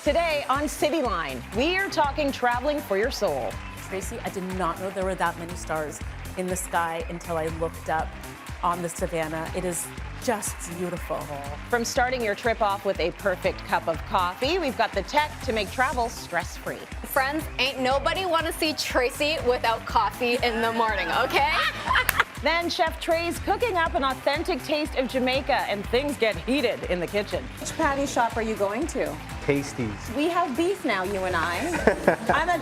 Today on Cityline, we are talking traveling for your soul. Tracy, I did not know there were that many stars in the sky until I looked up on the savannah. It is just beautiful. From starting your trip off with a perfect cup of coffee, we've got the tech to make travel stress-free. Friends, ain't nobody want to see Tracy without coffee in the morning, okay? Then Chef Trey's cooking up an authentic taste of Jamaica, and things get heated in the kitchen. Which patty shop are you going to? Tasties. We have beef now, you and I.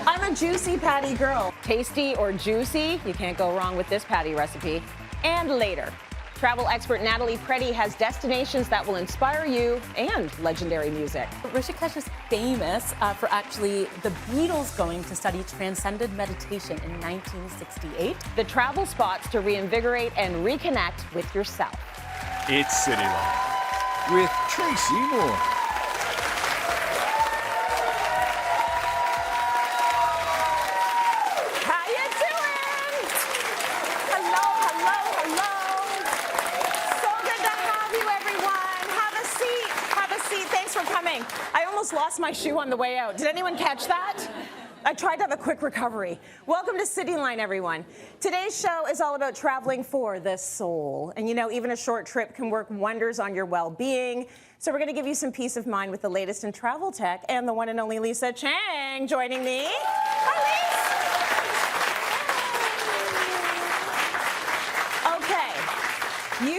I'm a juicy patty girl. Tasty or juicy, you can't go wrong with this patty recipe. And later, travel expert Natalie Preddy has destinations that will inspire you and legendary music. Rishikesh is famous for actually the Beatles going to study transcendent meditation in 1968. The travel spots to reinvigorate and reconnect with yourself. It's Cityline with Tracy Moore. How you doing? Hello, hello, hello. So good to have you, everyone. Have a seat. Have a seat. Thanks for coming. I almost lost my shoe on the way out. Did anyone catch that? I tried to have a quick recovery. Welcome to Cityline, everyone. Today's show is all about traveling for the soul. And you know, even a short trip can work wonders on your well-being. So we're going to give you some peace of mind with the latest in travel tech and the one and only Lisa Chang joining me. Hi, Lisa. Okay.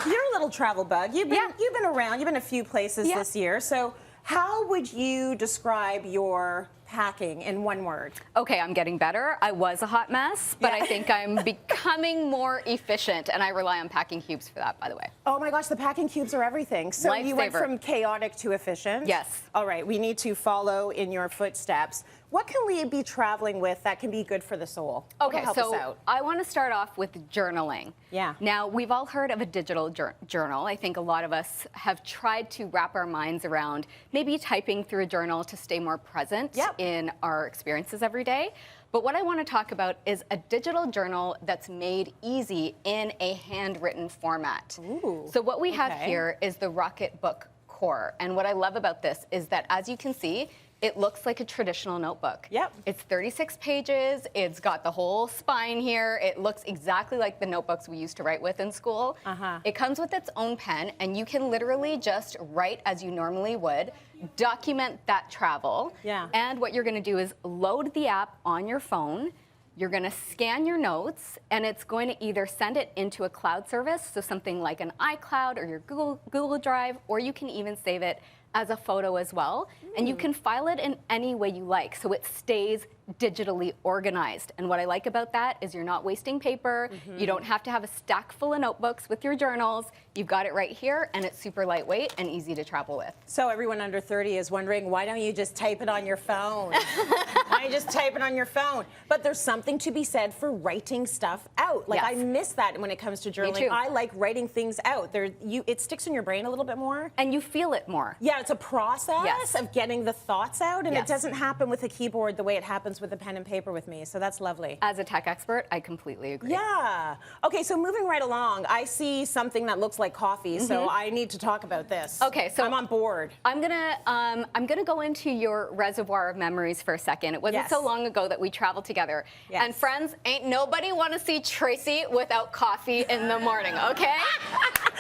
You're a little travel bug. You've been around. You've been a few places this year. So how would you describe your packing in one word? Okay, I'm getting better. I was a hot mess, but I think I'm becoming more efficient, and I rely on packing cubes for that, by the way. Oh my gosh, the packing cubes are everything. So you went from chaotic to efficient? Yes. All right, we need to follow in your footsteps. What can we be traveling with that can be good for the soul? Okay, help us so out? I want to start off with journaling. Yeah. Now, we've all heard of a digital journal. I think a lot of us have tried to wrap our minds around maybe typing through a journal to stay more present in our experiences every day. But what I want to talk about is a digital journal that's made easy in a handwritten format. Ooh, so what we have here is the Rocketbook Core. And what I love about this is that, as you can see, it looks like a traditional notebook. Yep. It's 36 pages. It's got the whole spine here. It looks exactly like the notebooks we used to write with in school. It comes with its own pen, and you can literally just write as you normally would, document that travel. Yeah. And what you're going to do is load the app on your phone. You're going to scan your notes, and it's going to either send it into a cloud service, so something like an iCloud or your Google Drive, or you can even save it as a photo as well. And you can file it in any way you like, so it stays digitally organized. And what I like about that is you're not wasting paper. You don't have to have a stack full of notebooks with your journals. You've got it right here, and it's super lightweight and easy to travel with. So everyone under 30 is wondering, why don't you just type it on your phone? Why don't you just type it on your phone? But there's something to be said for writing stuff out. Like, I miss that when it comes to journaling. Me too. I like writing things out. It sticks in your brain a little bit more. And you feel it more. Yeah, it's a process of getting the thoughts out, and it doesn't happen with a keyboard the way it happens with a pen and paper with me, so that's lovely. As a tech expert, I completely agree. Yeah. Okay, so moving right along, I see something that looks like coffee, so I need to talk about this. Okay, so I'm on board. I'm gonna go into your reservoir of memories for a second. It wasn't so long ago that we traveled together. And friends, ain't nobody want to see Tracy without coffee in the morning, okay?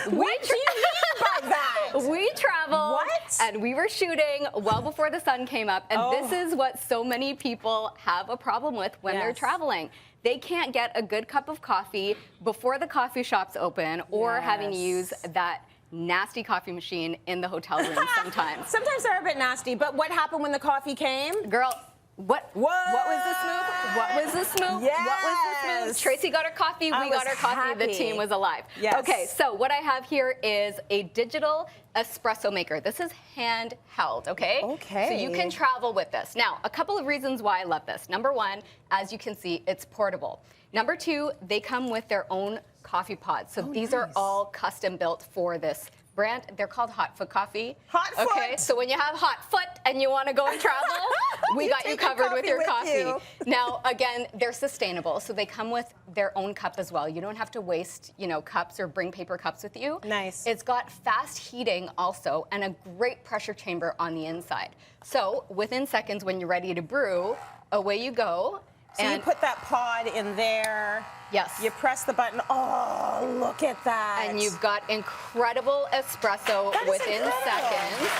What do you mean by that? We traveled, and we were shooting well before the sun came up, and this is what so many people have a problem with when they're traveling. They can't get a good cup of coffee before the coffee shops open, or having to use that nasty coffee machine in the hotel room sometimes. Sometimes they're a bit nasty, but what happened when the coffee came? Girl, what was this move? What was this move? Yes. What was this move? Tracy got her coffee, we got our coffee, the team was alive. Yes. Okay, so what I have here is a digital espresso maker. This is handheld, okay? Okay. So you can travel with this. Now, a couple of reasons why I love this. Number one, as you can see, it's portable. Number two, they come with their own coffee pods. So these are all custom built for this brand. They're called Hot Foot Coffee. Hot Foot! Okay, so when you have hot foot and you want to go and travel, We got you take your covered with your coffee with coffee. Now, again, they're sustainable, so they come with their own cup as well. You don't have to waste, cups or bring paper cups with you. Nice. It's got fast heating also and a great pressure chamber on the inside. So within seconds, when you're ready to brew, away you go. So you put that pod in there. Yes. You press the button. Oh, look at that. And you've got incredible espresso That is within incredible. seconds.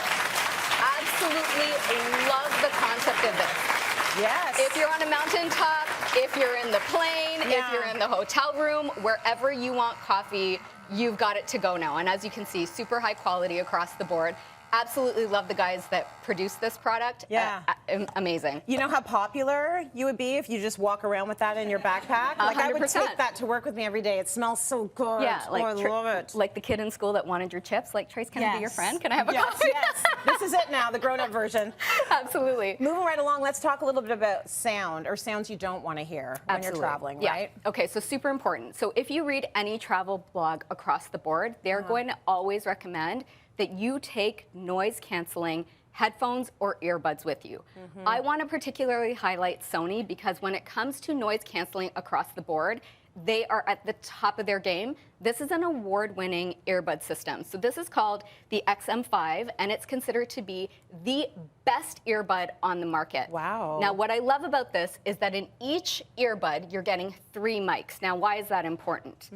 Absolutely love the concept of this. Yes. If you're on a mountaintop, if you're in the plane, if Yeah. you're in the hotel room, wherever you want coffee, you've got it to go now. And as you can see, super high quality across the board. Absolutely love the guys that produce this product. Yeah. Amazing. You know how popular you would be if you just walk around with that in your backpack? Like I would 100%. take that to work with me every day. It smells so good. Yeah, like I love it. Like the kid in school that wanted your chips. Like, Trace, can I be your friend? Can I have a coffee? Yes, this is it now, the grown-up version. Absolutely. Moving right along, let's talk a little bit about sound or sounds you don't want to hear when you're traveling, Yeah. right? Okay, so super important. So if you read any travel blog across the board, they're going to always recommend that you take noise canceling headphones or earbuds with you. I want to particularly highlight Sony because when it comes to noise canceling across the board, they are at the top of their game. This is an award-winning earbud system. So this is called the XM5, and it's considered to be the best earbud on the market. Wow. Now, what I love about this is that in each earbud, you're getting 3 mics. Now, why is that important?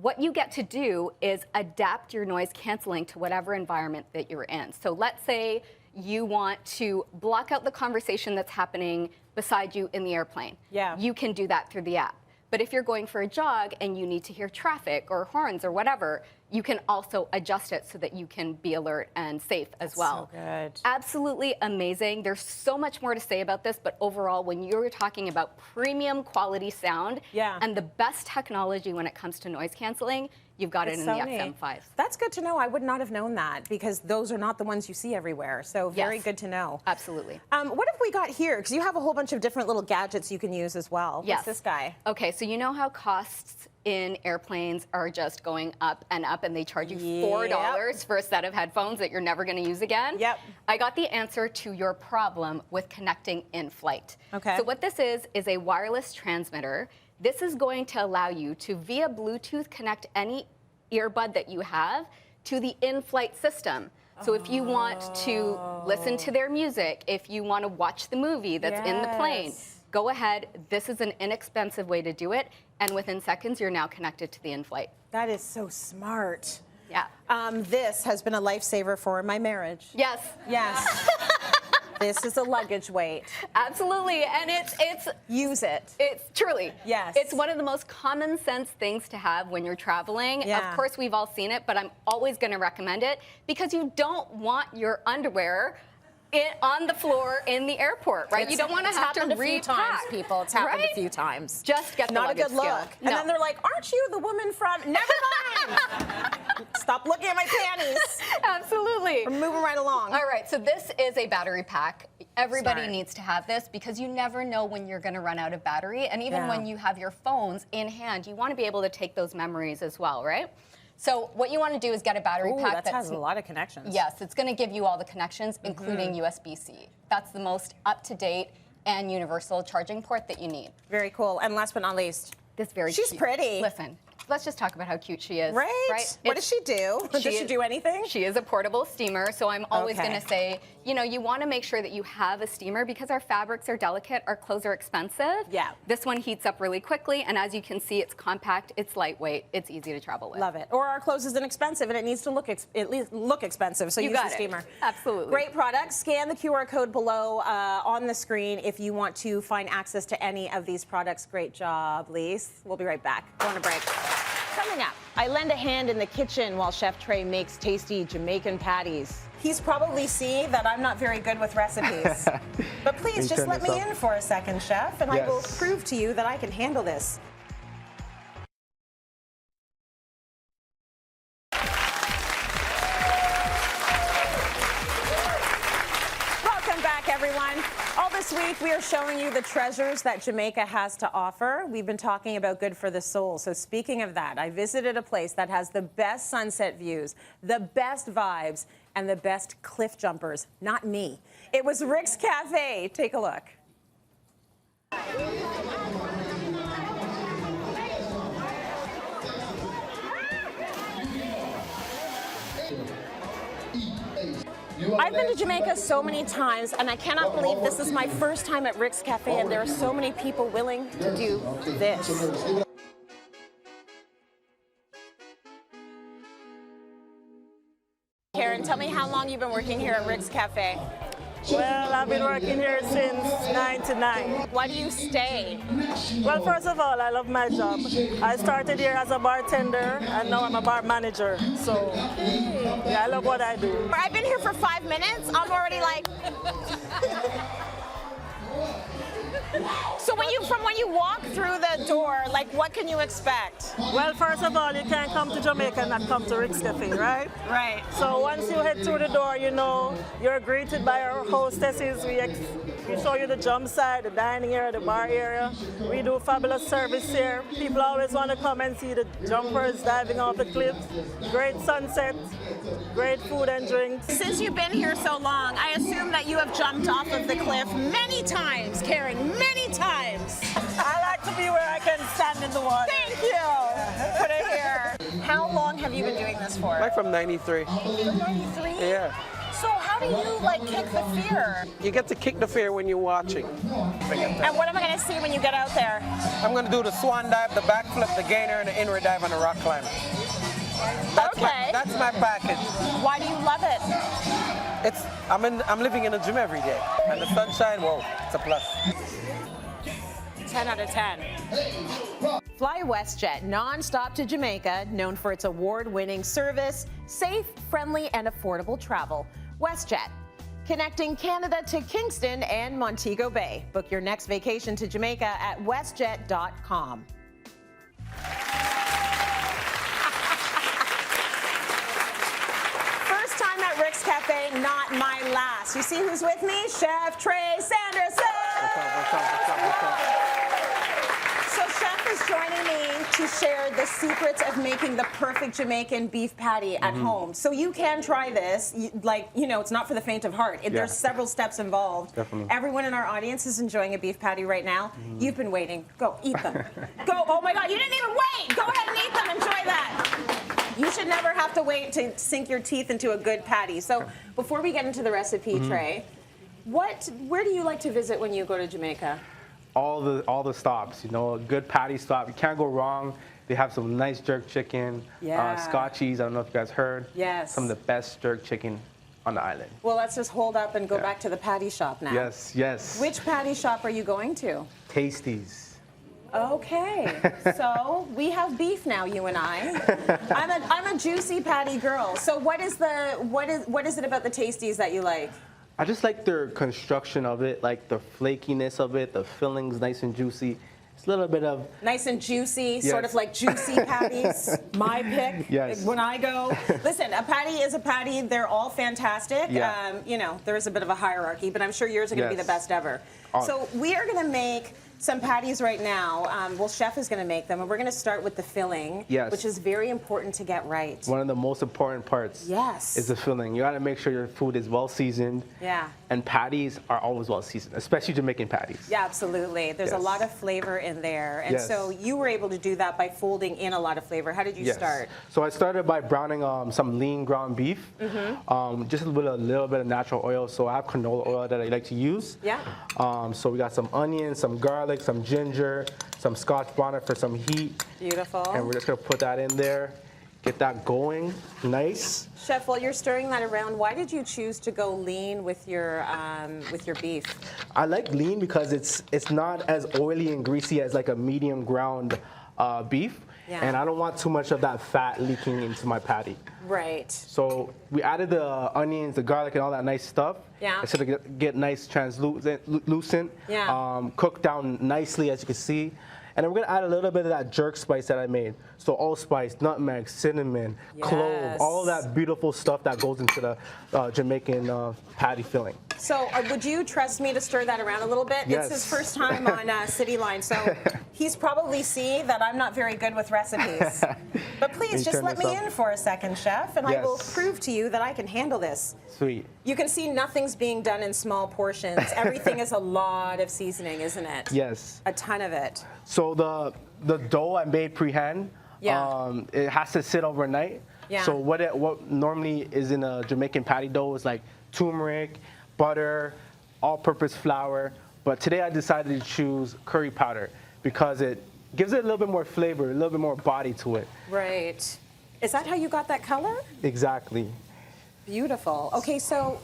What you get to do is adapt your noise canceling to whatever environment that you're in. So let's say you want to block out the conversation that's happening beside you in the airplane. Yeah. You can do that through the app. But if you're going for a jog and you need to hear traffic or horns or whatever, you can also adjust it so that you can be alert and safe as well. So good. Absolutely amazing. There's so much more to say about this, but overall, when you're talking about premium quality sound and the best technology when it comes to noise canceling, you've got it in the XM5. That's good to know. I would not have known that because those are not the ones you see everywhere. So very good to know. Absolutely. What have we got here? Because you have a whole bunch of different little gadgets you can use as well. Yes. What's this guy? Okay, so you know how costs in airplanes are just going up, and they charge you $4 for a set of headphones that you're never going to use again? Yep. I got the answer to your problem with connecting in flight. Okay. So what this is a wireless transmitter. This is going to allow you to, via Bluetooth, connect any earbud that you have to the in-flight system. So if you want to listen to their music, if you want to watch the movie that's in the plane, go ahead. This is an inexpensive way to do it. And within seconds, you're now connected to the in-flight. That is so smart. Yeah. This has been a lifesaver for my marriage. Yes. Yes. This is a luggage weight. Absolutely. And it's use it. It's truly. Yes. It's one of the most common sense things to have when you're traveling. Yeah. Of course, we've all seen it, but I'm always going to recommend it because you don't want your underwear on the floor in the airport, right? You don't want to have to happened a few repack. times, people. It's happened right? a few times. Just get the Not a luggage good look. skill. And No. then they're like, "Aren't you the woman from?" Never mind. Stop looking at my panties. Absolutely. We're moving right along. All right, so this is a battery pack. Everybody Smart. needs to have this because you never know when you're going to run out of battery. And even Yeah. when you have your phones in hand, you want to be able to take those memories as well, right? So what you want to do is get a battery pack that has a lot of connections. Yes, it's going to give you all the connections, including USB-C. That's the most up-to-date and universal charging port that you need. Very cool. And last but not least, This very she's cute. pretty. Listen, let's just talk about how cute she is. Right? What does she do? Does she do anything? She is a portable steamer, so I'm always Okay. going to say, you want to make sure that you have a steamer because our fabrics are delicate, our clothes are expensive. Yeah. This one heats up really quickly, and as you can see, it's compact, it's lightweight, it's easy to travel with. Love it. Or our clothes is inexpensive and it needs to at least look expensive, so You use got the it. steamer. Absolutely. Great product. Scan the QR code below on the screen if you want to find access to any of these products. Great job, Lisa. We'll be right back. Going to break. Coming up, I lend a hand in the kitchen while Chef Trey makes tasty Jamaican patties. He's probably seeing that I'm not very good with recipes. But please just let me in for a second, Chef, and I will prove to you that I can handle this. Welcome back, everyone. All this week, we are showing you the treasures that Jamaica has to offer. We've been talking about good for the soul. So speaking of that, I visited a place that has the best sunset views, the best vibes, and the best cliff jumpers. Not me. It was Rick's Cafe. Take a look. I've been to Jamaica so many times, and I cannot believe this is my first time at Rick's Cafe, and there are so many people willing to do this. Karen, tell me how long you've been working here at Rick's Cafe. Well, I've been working here since '99. Why do you stay? Well, first of all, I love my job. I started here as a bartender, and now I'm a bar manager. So, yeah, I love what I do. I've been here for 5 minutes. I'm already like... So when you walk through the door, like, what can you expect? Well, first of all, you can't come to Jamaica and not come to Rick's Cafe, right? Right. So once you head through the door, you know, you're greeted by our hostesses. We show you the jump side, the dining area, the bar area. We do fabulous service here. People always want to come and see the jumpers diving off the cliffs. Great sunset, great food and drinks. Since you've been here so long, I assume that you have jumped off of the cliff many times, Karen, many times. I like to be where I can stand in the water. Thank you. Put it here. How long have you been doing this for? Like from '93. From 93? Yeah. So how do you like kick the fear? You get to kick the fear when you're watching. And what am I going to see when you get out there? I'm going to do the swan dive, the backflip, the gainer, and the inward dive on the rock climber. That's my package. Why do you love it? I'm living in the gym every day, and the sunshine, whoa, it's a plus. 10 out of 10. Fly WestJet non-stop to Jamaica, known for its award-winning service, safe, friendly, and affordable travel. WestJet, connecting Canada to Kingston and Montego Bay. Book your next vacation to Jamaica at westjet.com. First time at Rick's Cafe, not my last. You see who's with me? Chef Tre Sanderson. What's up? So Chef is joining me to share the secrets of making the perfect Jamaican beef patty at home. So you can try this. It's not for the faint of heart. There's several steps involved. Definitely. Everyone in our audience is enjoying a beef patty right now. You've been waiting. Go, eat them. Go. Oh my God, you didn't even wait. Go ahead and eat them. Enjoy that. You should never have to wait to sink your teeth into a good patty. So before we get into the recipe, Trey, where do you like to visit when you go to Jamaica? All the stops, you know, a good patty stop. You can't go wrong. They have some nice jerk chicken, Scotchies. I don't know if you guys heard. Yes. Some of the best jerk chicken on the island. Well, let's just hold up and go back to the patty shop now. Yes, yes. Which patty shop are you going to? Tasties. Okay, so we have beef now, you and I. I'm a juicy patty girl. So what is it about the Tasties that you like? I just like their construction of it, like the flakiness of it, the fillings nice and juicy. It's a little bit of... Nice and juicy, sort of like juicy patties. My pick when I go. Listen, a patty is a patty. They're all fantastic. Yeah. There is a bit of a hierarchy, but I'm sure yours are going to be the best ever. So we are going to make some patties right now. Chef is going to make them, and we're going to start with the filling, which is very important to get right. One of the most important parts is the filling. You got to make sure your food is well seasoned. Yeah. And patties are always well seasoned, especially Jamaican patties. Yeah, absolutely. There's a lot of flavor in there. And so you were able to do that by folding in a lot of flavor. How did you start? So I started by browning some lean ground beef, just with a little bit of natural oil. So I have canola oil that I like to use. Yeah. So we got some onions, some garlic, some ginger, some Scotch bonnet for some heat. Beautiful. And we're just gonna put that in there, get that going, nice. Chef, while you're stirring that around, why did you choose to go lean with your beef? I like lean because it's not as oily and greasy as like a medium ground beef. Yeah. And I don't want too much of that fat leaking into my patty. Right. So we added the onions, the garlic, and all that nice stuff. Yeah. So to get nice translucent, cooked down nicely, as you can see. And then we're gonna add a little bit of that jerk spice that I made. So allspice, nutmeg, cinnamon, clove, all that beautiful stuff that goes into the Jamaican patty filling. So would you trust me to stir that around a little bit? Yes. It's his first time on Cityline, so he's probably seeing that I'm not very good with recipes. But please, just let me in for a second, Chef, and I will prove to you that I can handle this. Sweet. You can see nothing's being done in small portions. Everything is a lot of seasoning, isn't it? Yes. A ton of it. So the dough I made pre-hand, it has to sit overnight. Yeah. So what normally is in a Jamaican patty dough is like turmeric, butter, all-purpose flour. But today I decided to choose curry powder because it gives it a little bit more flavor, a little bit more body to it. Right. Is that how you got that color? Exactly. Beautiful. Okay, so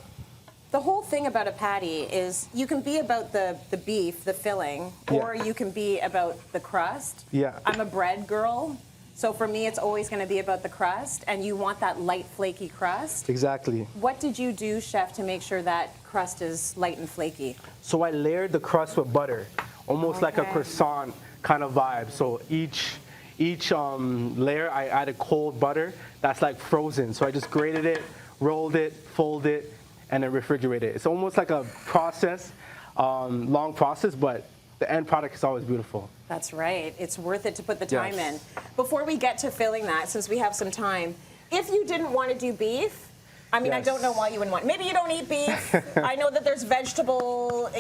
the whole thing about a patty is you can be about the beef, the filling, or you can be about the crust. Yeah. I'm a bread girl, so for me it's always going to be about the crust, and you want that light, flaky crust. Exactly. What did you do, Chef, to make sure that crust is light and flaky? So I layered the crust with butter, almost like a croissant kind of vibe. So each layer I added cold butter that's like frozen. So I just grated it, rolled it, folded it, and then refrigerated it. It's almost like a process, long process, but the end product is always beautiful. That's right. It's worth it to put the time in. Before we get to filling that, since we have some time, if you didn't want to do beef, I mean, I don't know why you wouldn't want. Maybe you don't eat beef. I know that there's vegetable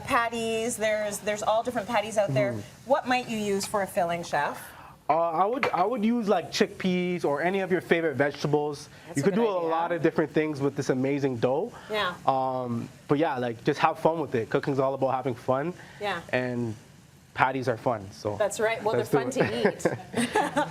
patties. There's all different patties out there. What might you use for a filling, Chef? I would use like chickpeas or any of your favorite vegetables. You could do a lot of different things with this amazing dough. Yeah. But yeah, like just have fun with it. Cooking's all about having fun. Yeah. And patties are fun. So that's right. Well, they're fun to eat.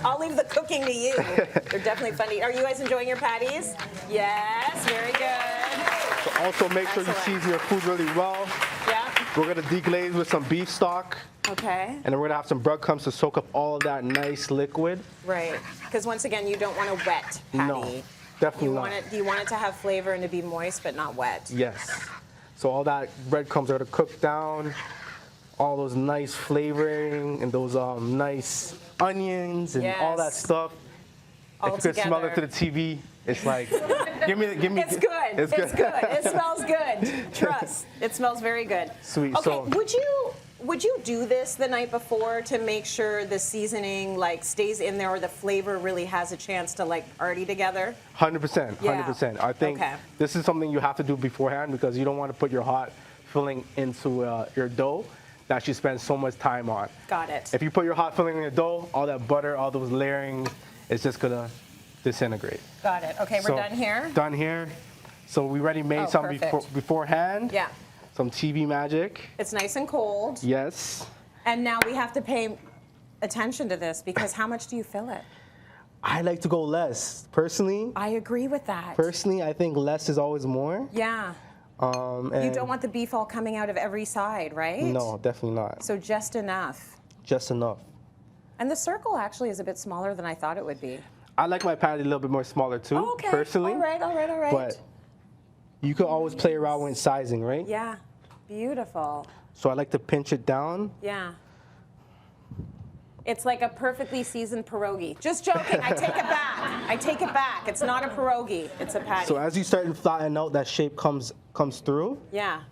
I'll leave the cooking to you. They're definitely fun to eat. Are you guys enjoying your patties? Yes. Very good. So also make sure you season your food really well. Yeah. We're gonna deglaze with some beef stock. Okay. And then we're gonna have some breadcrumbs to soak up all of that nice liquid. Right. Because once again, you don't want a wet patty. No, definitely not. You want it to have flavor and to be moist, but not wet. Yes. So all that breadcrumbs are to cook down. All those nice flavoring and those nice onions and all that stuff. All if you could smell it through the TV, it's like, give me. It's good. It's good. It smells good. Trust. It smells very good. Sweet. Okay. So, would you do this the night before to make sure the seasoning like stays in there or the flavor really has a chance to like party together? 100%. 100%. I think this is something you have to do beforehand because you don't want to put your hot filling into your dough that you spend so much time on. Got it. If you put your hot filling in your dough, all that butter, all those layering, it's just gonna disintegrate. Got it. Okay, we're done here. Done here. So we already made some beforehand. Yeah. Some TV magic. It's nice and cold. Yes. And now we have to pay attention to this because how much do you fill it? I like to go less. Personally. I agree with that. Personally, I think less is always more. Yeah. You don't want the beef all coming out of every side, right? No, definitely not. So just enough. Just enough. And the circle actually is a bit smaller than I thought it would be. I like my patty a little bit more smaller too, personally. All right. But you can always play around with sizing, right? Yeah. Beautiful. So I like to pinch it down. Yeah. It's like a perfectly seasoned pierogi. Just joking. I take it back. I take it back. It's not a pierogi. It's a patty. So as you start to flatten out, that shape comes through. Yeah.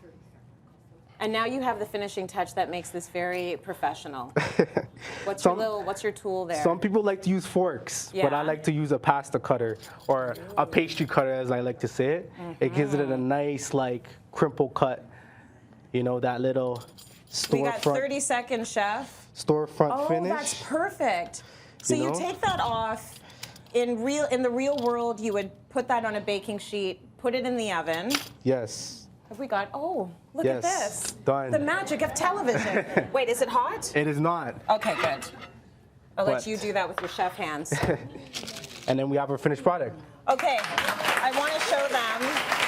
And now you have the finishing touch that makes this very professional. What's your tool there? Some people like to use forks, but I like to use a pasta cutter or a pastry cutter, as I like to say it. It gives it a nice, like, crimple cut. You know, that little storefront. We got 30 seconds, Chef. Storefront finish. Oh, that's perfect. So you take that off. In the real world, you would put that on a baking sheet, put it in the oven. Yes. Have we got? Oh, look at this. Done. The magic of television. Wait, is it hot? It is not. Okay, good. I'll let you do that with your chef hands. And then we have our finished product. Okay, I want to show them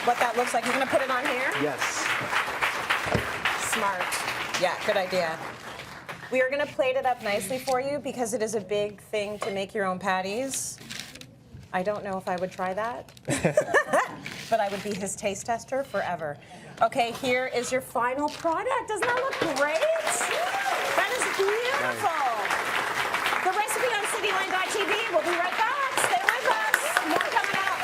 what that looks like. You're going to put it on here? Yes. Smart. Yeah, good idea. We are going to plate it up nicely for you because it is a big thing to make your own patties. I don't know if I would try that, but I would be his taste tester forever. Okay, here is your final product. Doesn't that look great? That is beautiful. Nice. The recipe on Cityline.tv. We'll be right back. Stay with us. More coming up.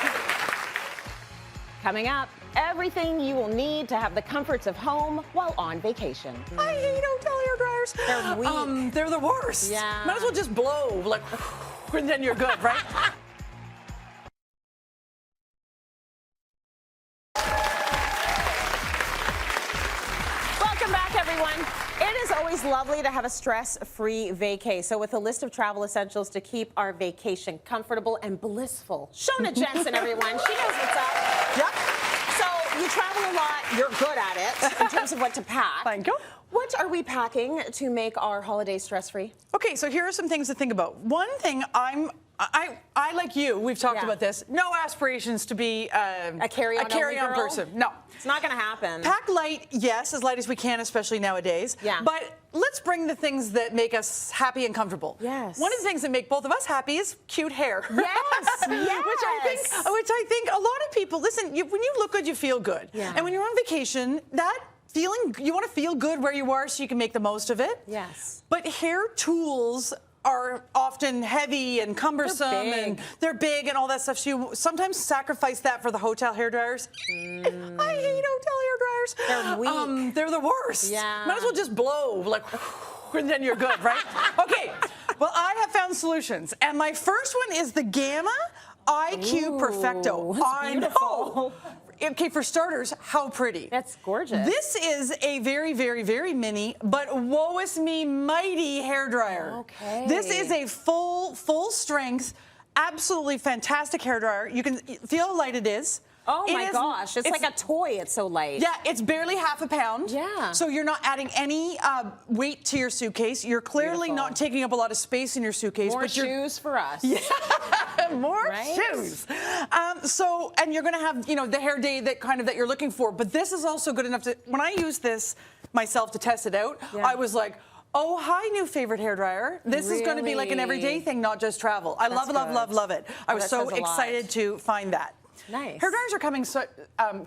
Coming up, everything you will need to have the comforts of home while on vacation. I hate hotel hair dryers. They're weak. They're the worst. Yeah. Might as well just blow, like, and then you're good, right? Welcome back, everyone. It is always lovely to have a stress-free vacay. So with a list of travel essentials to keep our vacation comfortable and blissful. Shoana Jensen, everyone. She knows what's up. Yep. So you travel a lot. You're good at it in terms of what to pack. Thank you. What are we packing to make our holidays stress-free? Okay, so here are some things to think about. One thing I like you, we've talked about this, no aspirations to be a carry-on person. No. It's not going to happen. Pack light, yes, as light as we can, especially nowadays. Yeah. But let's bring the things that make us happy and comfortable. Yes. One of the things that make both of us happy is cute hair. Yes, yes. Which I think a lot of people, listen, when you look good, you feel good. Yeah. And when you're on vacation, that feeling, you want to feel good where you are so you can make the most of it. Yes. But hair tools are often heavy and cumbersome, and they're big and all that stuff. So you sometimes sacrifice that for the hotel hair dryers. I hate hotel hair dryers. They're weak. They're the worst. Yeah. Might as well just blow, like, and then you're good, right? Okay. Well, I have found solutions, and my first one is the Gamma IQ Perfecto. That's beautiful. Okay, for starters, how pretty. That's gorgeous. This is a very, very, very mini, but woe is me mighty hairdryer. Okay. This is a full strength, absolutely fantastic hairdryer. You can feel how light it is. Oh my gosh, it's like a toy, it's so light. Yeah, it's barely half a pound. Yeah. So you're not adding any weight to your suitcase. You're clearly not taking up a lot of space in your suitcase. More but shoes for us. Yeah. More Right? shoes. And you're gonna have, the hair day that you're looking for. But this is also good enough to, when I used this myself to test it out, I was like, oh, hi, new favorite hairdryer. This is going to be like an everyday thing, not just travel. I love it. I was so excited to find that. Nice. Hairdryers are coming so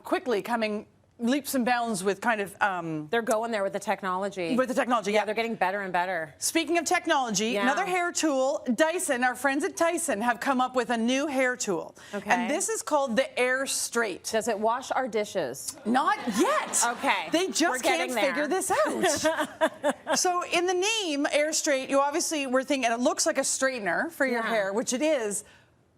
quickly, coming leaps and bounds with kind of... they're going there with the technology. With the technology, yeah. They're getting better and better. Speaking of technology, another hair tool, Dyson, our friends at Dyson have come up with a new hair tool. Okay. And this is called the Air Straight. Does it wash our dishes? Not yet. Okay. They just can't figure this out. So in the name, Air Straight, we're thinking, it looks like a straightener for your hair, which it is,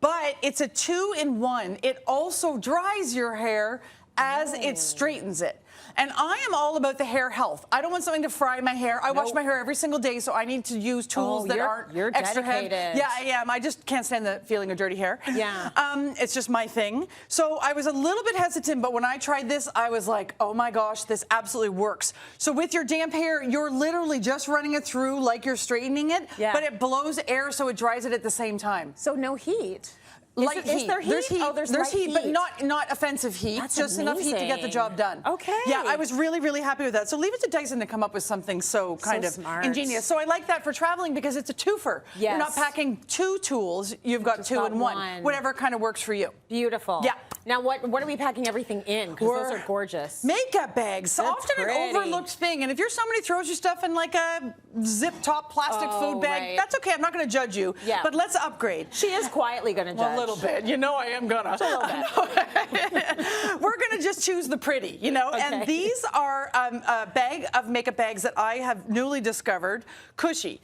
but it's a 2-in-1. It also dries your hair as it straightens it. And I am all about the hair health. I don't want something to fry my hair. I wash my hair every single day, so I need to use tools that aren't extra heavy. Yeah, I am. I just can't stand the feeling of dirty hair. Yeah. It's just my thing. So I was a little bit hesitant, but when I tried this, I was like, oh my gosh, this absolutely works. So with your damp hair, you're literally just running it through like you're straightening it, but it blows air so it dries it at the same time. So no heat. Light heat. Is there heat? There's heat. Oh, there's heat, heat, but not offensive heat. That's just enough heat to get the job done. Okay. Yeah, I was really, really happy with that. So leave it to Dyson to come up with something so kind of smart. ingenious. So I like that for traveling because it's a twofer. Yes. You're not packing two tools. You've got two in one. Whatever kind of works for you. Beautiful. Yeah. Now, what are we packing everything in? Because those are gorgeous. Makeup bags. That's often pretty. an overlooked thing. And if you're somebody who throws your stuff in like a zip-top plastic food bag, that's okay. I'm not going to judge you. Yeah. But let's upgrade. She is quietly going to judge. A little bit. I am gonna. Just a little bit. We're gonna just choose the pretty, Okay. And these are a bag of makeup bags that I have newly discovered, Cushy.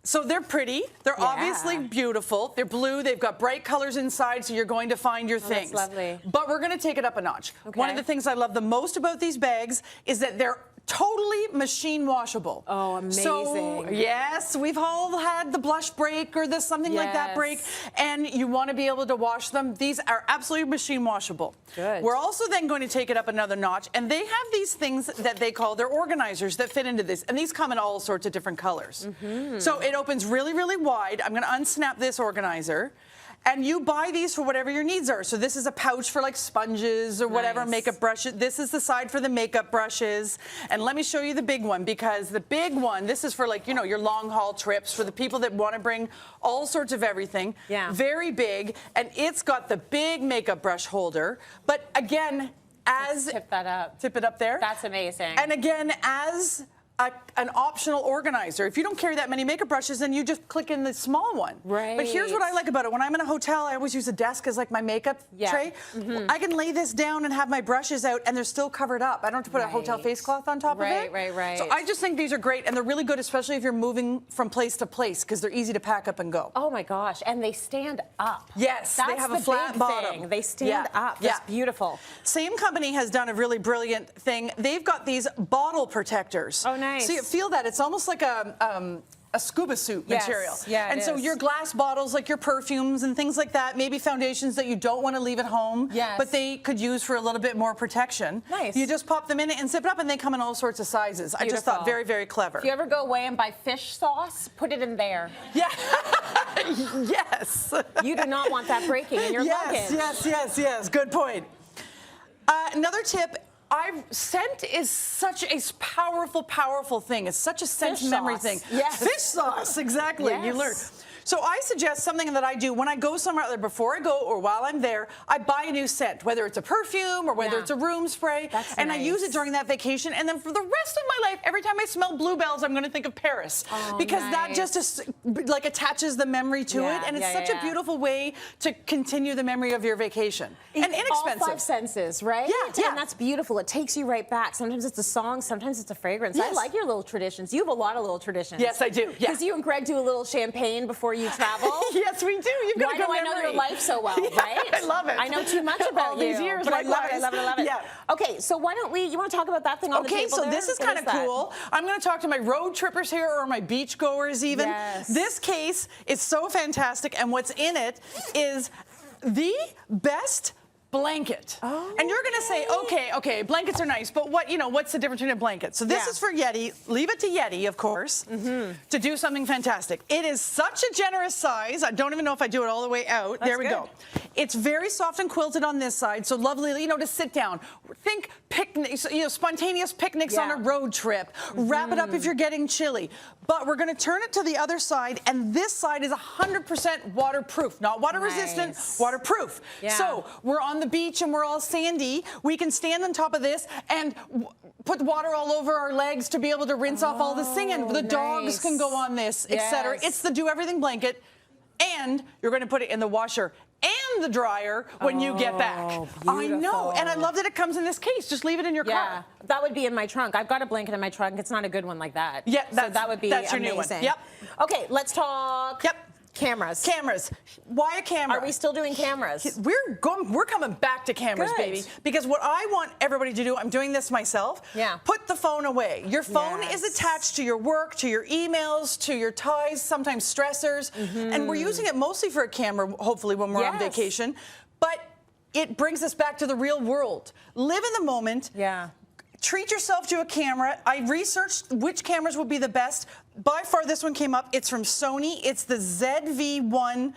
So they're pretty. They're obviously beautiful. They're blue. They've got bright colors inside, so you're going to find your things. That's lovely. But we're going to take it up a notch. Okay. One of the things I love the most about these bags is that they're totally machine washable. Oh, amazing. So, yes, we've all had the blush break or something like that break, and you want to be able to wash them. These are absolutely machine washable. Good. We're also then going to take it up another notch, and they have these things that they call their organizers that fit into this, and these come in all sorts of different colors. So it opens really, really wide. I'm going to unsnap this organizer. And you buy these for whatever your needs are. So this is a pouch for like sponges or whatever, makeup brushes. This is the side for the makeup brushes. And let me show you the big one, because the big one, this is for like, your long haul trips, for the people that want to bring all sorts of everything. Yeah. Very big. And it's got the big makeup brush holder. But again, Let's tip that up. Tip it up there. That's amazing. And again, as an optional organizer. If you don't carry that many makeup brushes, then you just click in the small one. Right. But here's what I like about it. When I'm in a hotel, I always use a desk as like my makeup tray. I can lay this down and have my brushes out, and they're still covered up. I don't have to put a hotel face cloth on top of it. Right. So I just think these are great, and they're really good, especially if you're moving from place to place, because they're easy to pack up and go. Oh my gosh, and they stand up. Yes, That's they have the a flat big bottom. thing. They stand up. That's beautiful. Same company has done a really brilliant thing. They've got these bottle protectors. Oh, nice. So you feel that. It's almost like a scuba suit material. Yeah, and so your glass bottles, like your perfumes and things like that, maybe foundations that you don't want to leave at home, but they could use for a little bit more protection. Nice. You just pop them in it and zip it up, and they come in all sorts of sizes. I just thought very, very clever. If you ever go away and buy fish sauce, put it in there. Yeah. Yes. You do not want that breaking in your luggage. Yes. Good point. Another tip. Scent is such a powerful thing. It's such a sense memory thing. Yes. Fish sauce, exactly. Yes. You learn. So I suggest something that I do when I go somewhere, either before I go or while I'm there, I buy a new scent, whether it's a perfume or whether it's a room spray. That's and nice. I use it during that vacation. And then for the rest of my life, every time I smell bluebells, I'm going to think of Paris. Because that just like attaches the memory to it. And it's such a beautiful way to continue the memory of your vacation. And inexpensive. All 5 senses, right? Yeah. And that's beautiful. It takes you right back. Sometimes it's a song, sometimes it's a fragrance. I like your little traditions. You have a lot of little traditions. Yes, I do. Because you and Greg do a little champagne before you travel. Yes, we do. You've got Why a good do I know memory. your life so well, right? I love it. I know too much about all these years. But I love it. Yeah. Okay, so why don't you want to talk about that thing on the table so there? this is What kind of cool. I'm going to talk to my road trippers here, or my beach goers even. Yes. This case is so fantastic, and what's in it is the best blanket. And you're going to say, okay, blankets are nice, but what's the difference between a blanket? So this is for Yeti. Leave it to Yeti, of course, to do something fantastic. It is such a generous size. I don't even know if I do it all the way out. There we go. It's very soft and quilted on this side, so lovely, to sit down. Think picnics, spontaneous picnics on a road trip. Wrap it up if you're getting chilly. But we're going to turn it to the other side, and this side is 100% waterproof. Not water resistant, waterproof. So we're on the beach and we're all sandy. We can stand on top of this and put water all over our legs to be able to rinse off all the sand. The dogs can go on this, etc. It's the do everything blanket, and you're going to put it in the washer and the dryer when you get back. Beautiful. I know, and I love that it comes in this case. Just leave it in your car. That would be in my trunk. I've got a blanket in my trunk. It's not a good one like that. Yeah, so that would be that's amazing. your new one. Yep. Okay, let's talk. Cameras. Why a camera? Are we still doing cameras? We're coming back to cameras, baby. Because what I want everybody to do, I'm doing this myself. Put the phone away. Your phone is attached to your work, to your emails, to your ties, sometimes stressors, and we're using it mostly for a camera, hopefully when we're on vacation. But it brings us back to the real world. Live in the moment. Treat yourself to a camera. I researched which cameras would be the best. By far, this one came up. It's from Sony. It's the ZV-1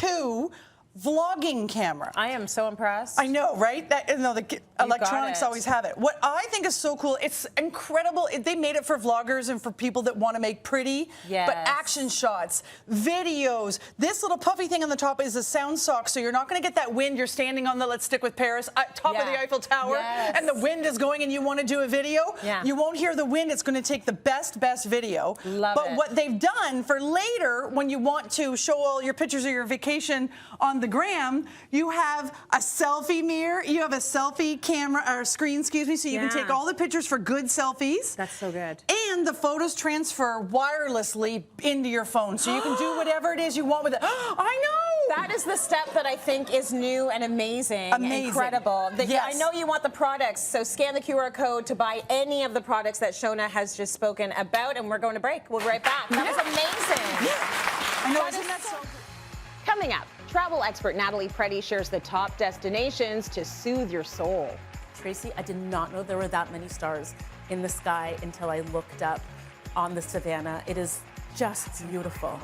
II vlogging camera. I am so impressed. I know, right? The electronics always have it. What I think is so cool, it's incredible. They made it for vloggers and for people that want to make pretty, but action shots, videos. This little puffy thing on the top is a sound sock, so you're not going to get that wind. You're standing on the, let's stick with Paris, top of the Eiffel Tower, and the wind is going and you want to do a video. You won't hear the wind. It's going to take the best video. But what they've done for later, when you want to show all your pictures of your vacation on the gram, you have a selfie mirror, you have a selfie camera or screen, so you can take all the pictures for good selfies. That's so good. And the photos transfer wirelessly into your phone, so you can do whatever it is you want with it. I know! That is the step that I think is new and amazing. Incredible. I know you want the products, so scan the QR code to buy any of the products that Shoana has just spoken about, and we're going to break. We'll be right back. That was amazing. I know, isn't that so cool? Coming up, travel expert Natalie Preddy shares the top destinations to soothe your soul. Tracy, I did not know there were that many stars in the sky until I looked up on the savannah. It is just beautiful.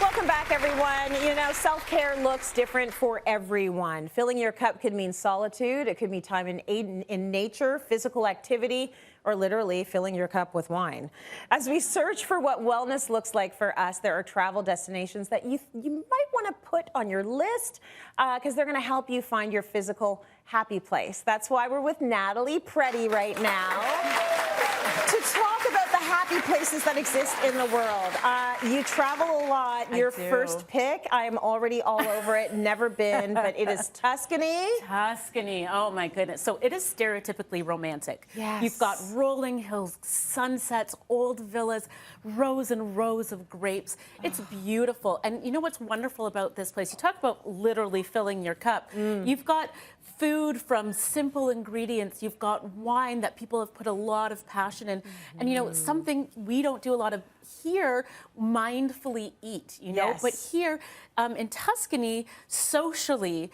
Welcome back. back, everyone. You know, self-care looks different for everyone. Filling your cup could mean solitude. It could be time in nature, physical activity, or literally filling your cup with wine. As we search for what wellness looks like for us, there are travel destinations that you might want to put on your list because they're going to help you find your physical happy place. That's why we're with Natalie Preddy right now to talk about the happy places that exist in the world. You travel a lot. Your first pick, I'm already all over it, never been, but it is Tuscany. Tuscany, oh my goodness. So it is stereotypically romantic. Yes. You've got rolling hills, sunsets, old villas, rows and rows of grapes. It's beautiful. And you know what's wonderful about this place? You talk about literally filling your cup. You've got food from simple ingredients. You've got wine that people have put a lot of passion in. And you know, something we don't do a lot of here, mindfully eat, you know, but here in Tuscany, socially,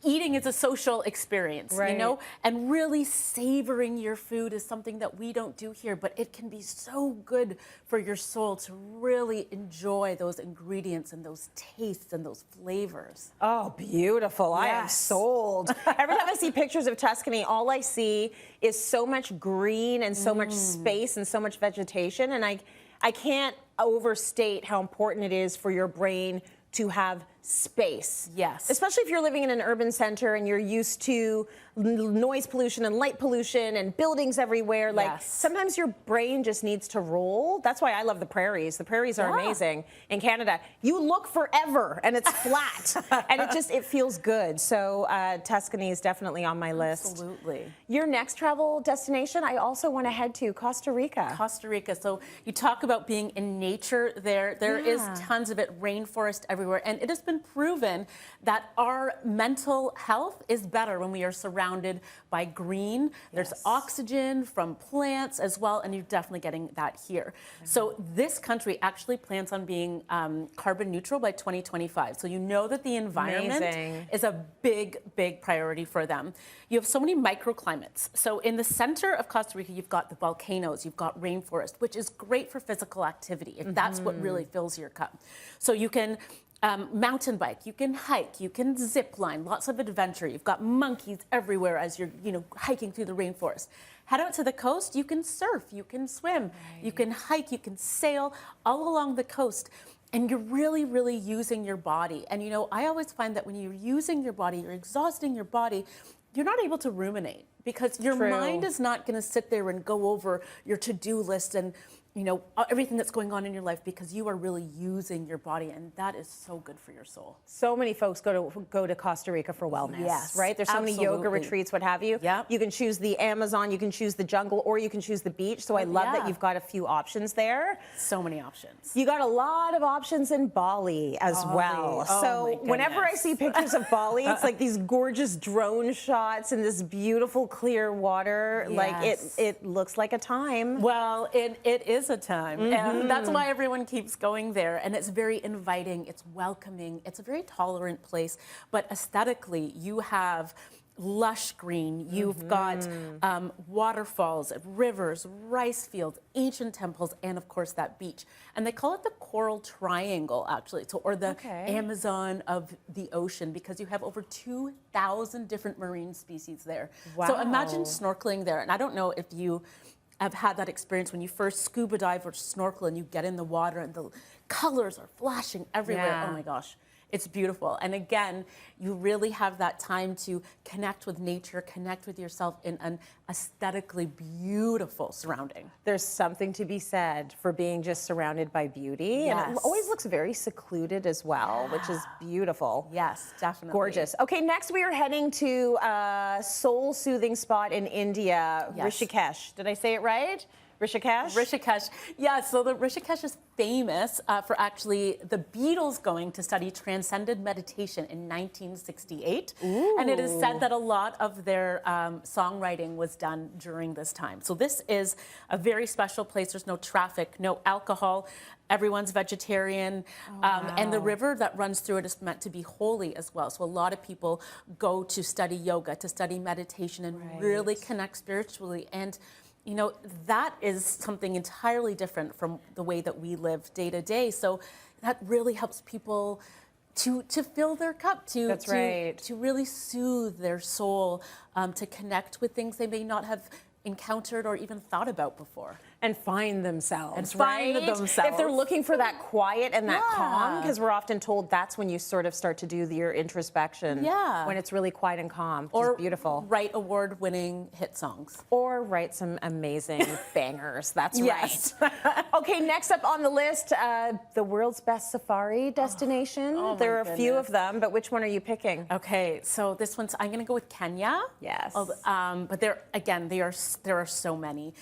eating is a social experience, you know, and really savoring your food is something that we don't do here, but it can be so good for your soul to really enjoy those ingredients and those tastes and those flavors. Oh, beautiful. I am sold. Every time I see pictures of Tuscany, all I see is so much green and so much space and so much vegetation. And I can't overstate how important it is for your brain to have space. Yes. Especially if you're living in an urban center and you're used to noise pollution and light pollution and buildings everywhere. Like sometimes your brain just needs to roll. That's why I love the prairies. The prairies are amazing in Canada. You look forever and it's flat and it feels good. So Tuscany is definitely on my list. Absolutely. Your next travel destination, I also want to head to Costa Rica. Costa Rica. So you talk about being in nature there. There is tons of it, rainforest everywhere. And it has been proven that our mental health is better when we are surrounded by green. There's oxygen from plants as well, and you're definitely getting that here. So this country actually plans on being carbon neutral by 2025. So you know that the environment is a big, big priority for them. You have so many microclimates. So in the center of Costa Rica, you've got the volcanoes, you've got rainforest, which is great for physical activity, if that's what really fills your cup. So you can mountain bike, you can hike, you can zip line, lots of adventure. You've got monkeys everywhere as you're, you know, hiking through the rainforest. Head out to the coast, you can surf, you can swim, you can hike, you can sail all along the coast. And you're really, really using your body. And you know, I always find that when you're using your body, you're exhausting your body, you're not able to ruminate because your mind is not going to sit there and go over your to-do list and, you know, everything that's going on in your life because you are really using your body, and that is so good for your soul. So many folks go to Costa Rica for wellness, right? There's so many yoga retreats, what have you. You can choose the Amazon, you can choose the jungle, or you can choose the beach. So I love that you've got a few options there. So many options. You got a lot of options in Bali as well. Oh, so whenever I see pictures of Bali, it's like these gorgeous drone shots and this beautiful clear water. Like it looks like a time. Well, it is a time, and that's why everyone keeps going there. And it's very inviting, it's welcoming, it's a very tolerant place. But aesthetically, you have lush green, you've got waterfalls, rivers, rice fields, ancient temples, and of course that beach. And they call it the Coral Triangle, actually, or the Amazon of the ocean, because you have over 2,000 different marine species there. So imagine snorkeling there. And I don't know if you have had that experience when you first scuba dive or snorkel and you get in the water and the colors are flashing everywhere. Oh my gosh, it's beautiful. And again, you really have that time to connect with nature, connect with yourself in an aesthetically beautiful surrounding. There's something to be said for being just surrounded by beauty. And it always looks very secluded as well, which is beautiful. Yes, definitely. Gorgeous. Okay, next we are heading to a soul-soothing spot in India, Rishikesh. Did I say it right? Rishikesh? Rishikesh. Yeah, so the Rishikesh is famous for actually the Beatles going to study transcendent meditation in 1968. And it is said that a lot of their songwriting was done during this time. So this is a very special place. There's no traffic, no alcohol. Everyone's vegetarian. And the river that runs through it is meant to be holy as well. So a lot of people go to study yoga, to study meditation, and really connect spiritually. And you know, that is something entirely different from the way that we live day to day. So that really helps people to fill their cup, to really soothe their soul, to connect with things they may not have encountered or even thought about before. And find themselves, and find themselves. If they're looking for that quiet and that calm, because we're often told that's when you sort of start to do your introspection. Yeah. When it's really quiet and calm, which Or is beautiful. write award-winning hit songs. Or write some amazing bangers. That's Yes. right. Okay, next up on the list, the world's best safari destination. Oh, there are my a few of goodness. them, but which one are you picking? Okay, so this one's, I'm gonna go with Kenya. Yes. But there are so many.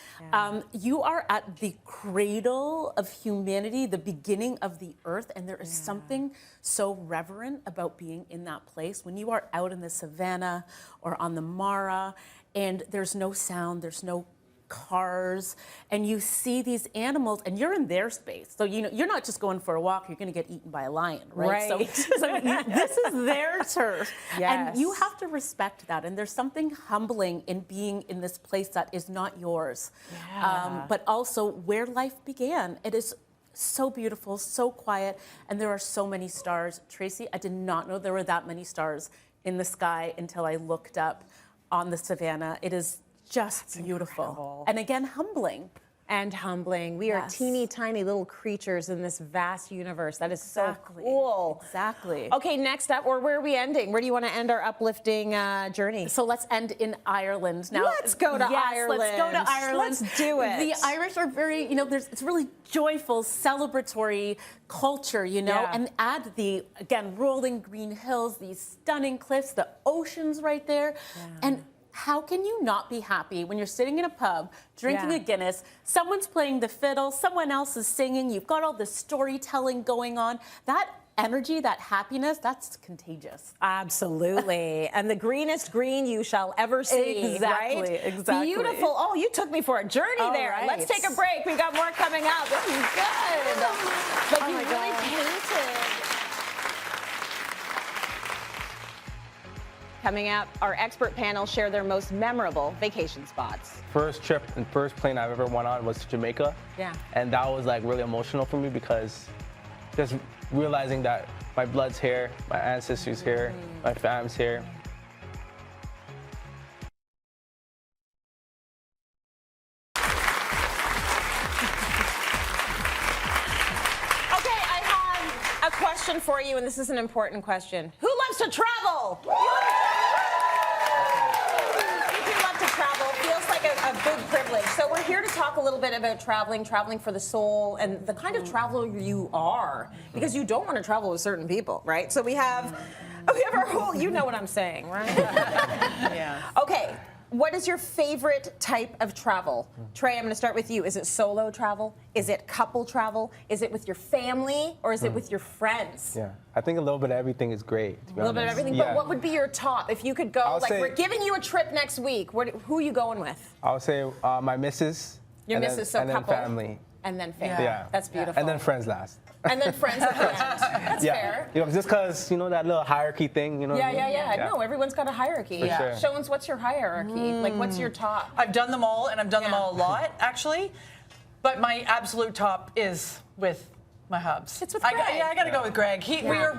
You are at the cradle of humanity, the beginning of the earth, and there is something so reverent about being in that place. When you are out in the savannah or on the Mara, and there's no sound, there's no cars, and you see these animals, and you're in their space. So you're not just going for a walk, you're gonna get eaten by a lion, right? So this is their turf. Yes. And you have to respect that. And there's something humbling in being in this place that is not yours. But also where life began. It is so beautiful, so quiet, and there are so many stars. Tracy, I did not know there were that many stars in the sky until I looked up on the savannah. It is just beautiful. Incredible. And again, humbling. And humbling. We are teeny tiny little creatures in this vast universe. That is so cool. Exactly. Okay, next up, or where are we ending? Where do you want to end our uplifting journey? So let's end in Ireland. Now, Let's go to Ireland. Let's go to Ireland. Let's do it. The Irish are very, it's really joyful, celebratory culture, and add the, again, rolling green hills, these stunning cliffs, the ocean's right there. And how can you not be happy when you're sitting in a pub, drinking a Guinness, someone's playing the fiddle, someone else is singing, you've got all this storytelling going on. That energy, that happiness, that's contagious. Absolutely. And the greenest green you shall ever see. Exactly, right? exactly. Beautiful. Oh, you took me for a journey there. Right. Let's take a break. We got more coming up. This is good. But you really painted. Coming up, our expert panel share their most memorable vacation spots. First trip and first plane I've ever went on was to Jamaica. Yeah. And that was like really emotional for me because just realizing that my blood's here, my ancestors here, my fam's here. Okay, I have a question for you, and this is an important question. Who loves to travel? A big privilege. So we're here to talk a little bit about traveling for the soul, and the kind of traveler you are, because you don't want to travel with certain people, right? So we have our whole, you know what I'm saying, right? Yeah. Okay. What is your favorite type of travel? Trey, I'm going to start with you. Is it solo travel? Is it couple travel? Is it with your family? Or is it with your friends? Yeah, I think a little bit of everything is great, to be A little bit of honest. everything, but what would be your top? If you could go, I'll say- we're giving you a trip next week. Who are you going with? I would say my missus. Your and missus, then, so and couple. then family. And then family. Yeah. That's beautiful. And then friends last. And then friends at the end. That's fair. Just because, that little hierarchy thing, Yeah. No, everyone's got a hierarchy. For sure. Shoans, what's your hierarchy? Like, what's your top? I've done them all, and I've done them all a lot, actually. But my absolute top is with my hubs. It's with Greg. I got to go with Greg.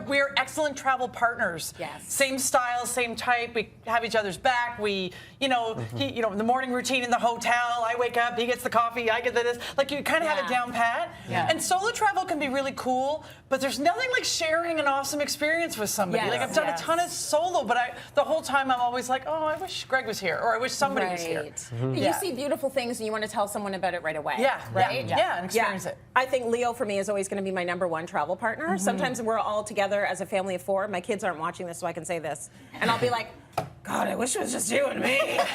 We're excellent travel partners. Yes. Same style, same type. We have each other's back. We, the morning routine in the hotel. I wake up, he gets the coffee, I get this. Like you kind of have it down pat. Yeah. And solo travel can be really cool, but there's nothing like sharing an awesome experience with somebody. Yes. Like I've done a ton of solo, but the whole time I'm always like, oh, I wish Greg was here, or I wish somebody was here. You see beautiful things and you want to tell someone about it right away. Yeah. Right? Yeah, and experience it. I think Leo for me is always going to be my #1 travel partner. Sometimes we're all together as a family of 4. My kids aren't watching this, so I can say this. And I'll be like, God, I wish it was just you and me. We can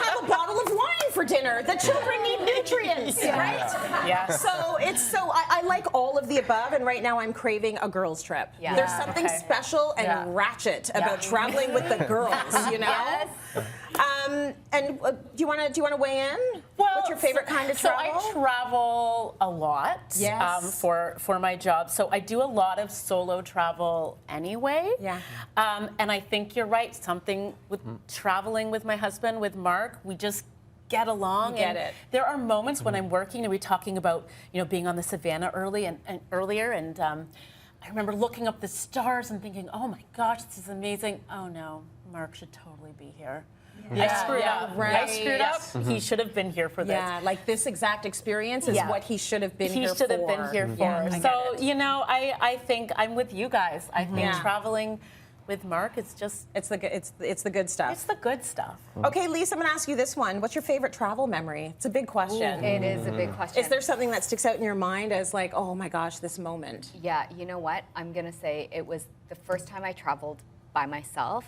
have a bottle of wine for dinner. The children need nutrients, right? Yeah. So I like all of the above, and right now I'm craving a girls trip. Yeah. There's something special and ratchet about traveling with the girls, Yes. And do you want to weigh in? What's your favorite kind of travel? So I travel a lot for my job. So I do a lot of solo travel anyway. Yeah. And I think you're right. Something with traveling with my husband, with Mark, we just get along. Get and it. There are moments when I'm working, and we're talking about, being on the Savannah earlier, and I remember looking up the stars and thinking, oh my gosh, this is amazing. Oh no, Mark should totally be here. I screwed up. right. I screwed up. He should have been here for this. Yeah, like this exact experience is what he should have been here for. He should have been here for. Yeah, I So, get it. I think I'm with you guys. I think traveling with Mark, it's the good stuff. It's the good stuff. Okay, Lisa, I'm going to ask you this one. What's your favorite travel memory? It's a big question. It is a big question. Is there something that sticks out in your mind as like, oh my gosh, this moment? Yeah, you know what? I'm going to say it was the first time I traveled by myself.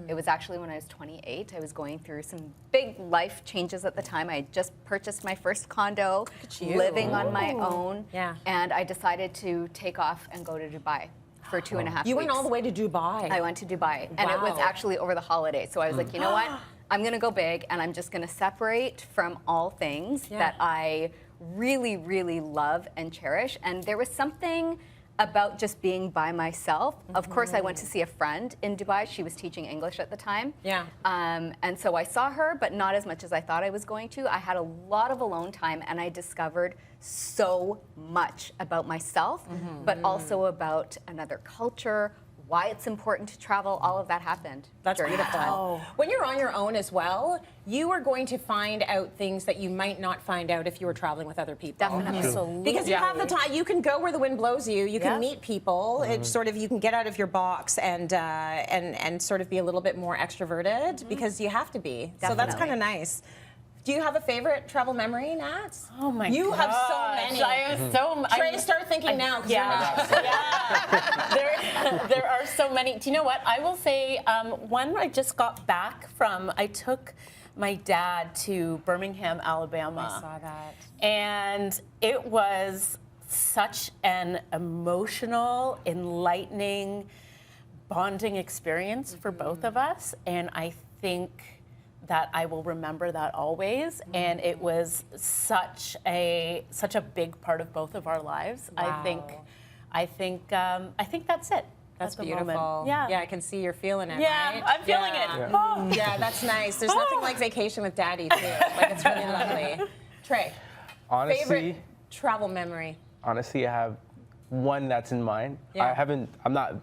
It was actually when I was 28. I was going through some big life changes at the time. I had just purchased my first condo, living on my own, and I decided to take off and go to Dubai for 2.5 weeks. You went all the way to Dubai. I went to Dubai, and it was actually over the holidays. So I was like, you know what? I'm going to go big, and I'm just going to separate from all things that I really, really love and cherish. And there was something about just being by myself. Of course, I went to see a friend in Dubai. She was teaching English at the time. Yeah. And so I saw her, but not as much as I thought I was going to. I had a lot of alone time, and I discovered so much about myself, but also about another culture, why it's important to travel. All of that happened. That's beautiful. When you're on your own as well, you are going to find out things that you might not find out if you were traveling with other people. Definitely. Absolutely. Because you have the time, you can go where the wind blows you. You can meet people. It's sort of, you can get out of your box and sort of be a little bit more extroverted because you have to be. So that's kind of nice. Do you have a favorite travel memory, Nat? Oh my You gosh. have so many. I have so many. Trey, start thinking now. There are so many. Do you know what? I will say one I just got back from, I took my dad to Birmingham, Alabama. I saw that. And it was such an emotional, enlightening, bonding experience for both of us. And I think that I will remember that always, and it was such a big part of both of our lives. Wow. I think that's it. That's at the beautiful. moment. Yeah, I can see you're feeling it. Yeah, right? I'm feeling it. Oh. Yeah, that's nice. There's nothing like vacation with Daddy too. Like it's really lovely. Trey, Honestly, favorite travel memory? honestly, I have one that's in mind. Yeah. I'm not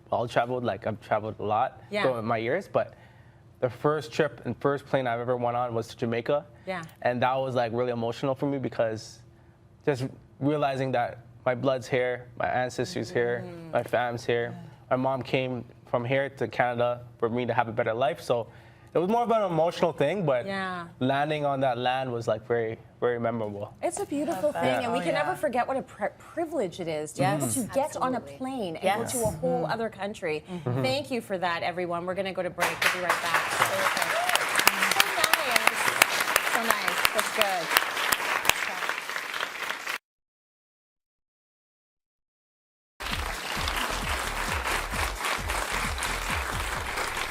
well traveled. Like I've traveled a lot throughout my years, but the first trip and first plane I've ever went on was to Jamaica. Yeah. And that was like really emotional for me because just realizing that my blood's here, my ancestors here, my fam's here. My mom came from here to Canada for me to have a better life. So it was more of an emotional thing, but landing on that land was like very, very memorable. It's a beautiful thing, and we can never forget what a privilege it is to be able to get on a plane and go to a whole other country. Thank you for that, everyone. We're going to go to break. We'll be right back. So nice. That's good.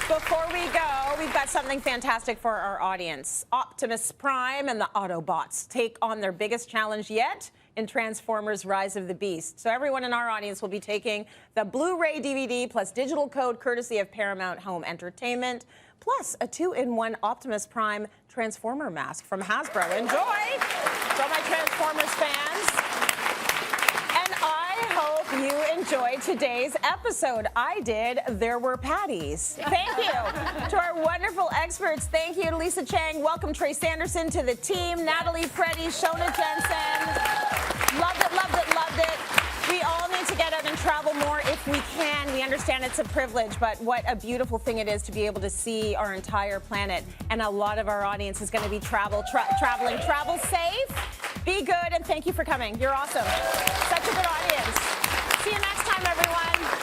Before we go, we've got something fantastic for our audience. Optimus Prime and the Autobots take on their biggest challenge yet in Transformers Rise of the Beast. So everyone in our audience will be taking the Blu-ray DVD plus digital code courtesy of Paramount Home Entertainment, plus a 2-in-1 Optimus Prime Transformer mask from Hasbro. Enjoy! For my Transformers fans. You enjoyed today's episode. I did. There were patties. Thank you to our wonderful experts. Thank you to Lisa Chang. Welcome Tre Sanderson to the team. Natalie, Freddie, Shoana Jensen. Loved it, loved it, loved it. We all need to get out and travel more if we can. We understand it's a privilege, but what a beautiful thing it is to be able to see our entire planet. And a lot of our audience is going to be traveling. Travel safe, be good, and thank you for coming. You're awesome. Such a good audience. See you next time, everyone.